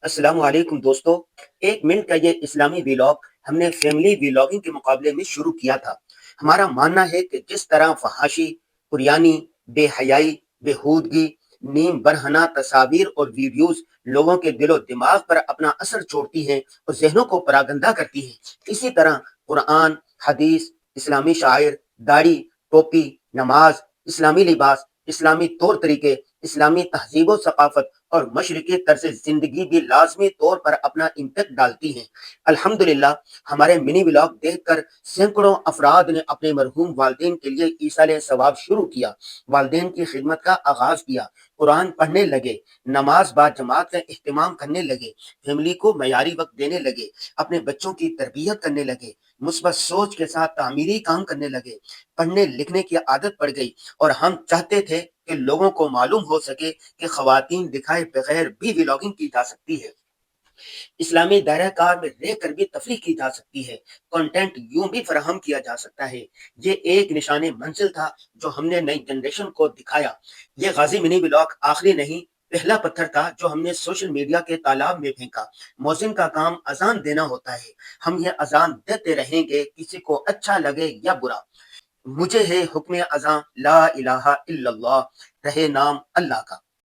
السلام علیکم دوستو، 1 منٹ کا یہ اسلامی ویلاگ ہم نے فیملی ویلاگنگ کے مقابلے میں شروع کیا تھا۔ ہمارا ماننا ہے کہ جس طرح فحاشی، قریانی، بے حیائی، بےہودگی، نیم برہنہ تصاویر اور ویڈیوز لوگوں کے دل و دماغ پر اپنا اثر چھوڑتی ہیں اور ذہنوں کو پراگندہ کرتی ہیں، اسی طرح قرآن، حدیث، اسلامی شاعر، داڑھی، ٹوپی، نماز، اسلامی لباس، اسلامی طور طریقے، اسلامی تہذیب و ثقافت اور مشرقی طرز زندگی بھی لازمی طور پر اپنا امپیکٹ ڈالتی ہیں۔ الحمدللہ ہمارے منی ولاگ دیکھ کر سینکڑوں افراد نے اپنے مرحوم والدین کے لیے ایصال ثواب شروع کیا، والدین کی خدمت کا آغاز کیا، قرآن پڑھنے لگے، نماز با جماعت کا اہتمام کرنے لگے، فیملی کو معیاری وقت دینے لگے، اپنے بچوں کی تربیت کرنے لگے، مثبت سوچ کے ساتھ تعمیری کام کرنے لگے، پڑھنے لکھنے کی عادت پڑ گئی، اور ہم چاہتے تھے کہ لوگوں کو معلوم ہو سکے کہ خواتین دکھائے بغیر بھی ولاگنگ کی جا سکتی ہے، اسلامی دائرہ کار میں رہ کر بھی تفریح کی جا سکتی ہے، کنٹینٹ یوں بھی فراہم کیا جا سکتا ہے۔ یہ ایک نشان منزل تھا جو ہم نے نئی جنریشن کو دکھایا۔ یہ غازی منی ولاگ آخری نہیں، پہلا پتھر تھا جو ہم نے سوشل میڈیا کے تالاب میں پھینکا۔ موذن کا کام اذان دینا ہوتا ہے، ہم یہ اذان دیتے رہیں گے، کسی کو اچھا لگے یا برا۔ مجھے ہے حکم اذان لا الہ الا اللہ، رہے نام اللہ کا۔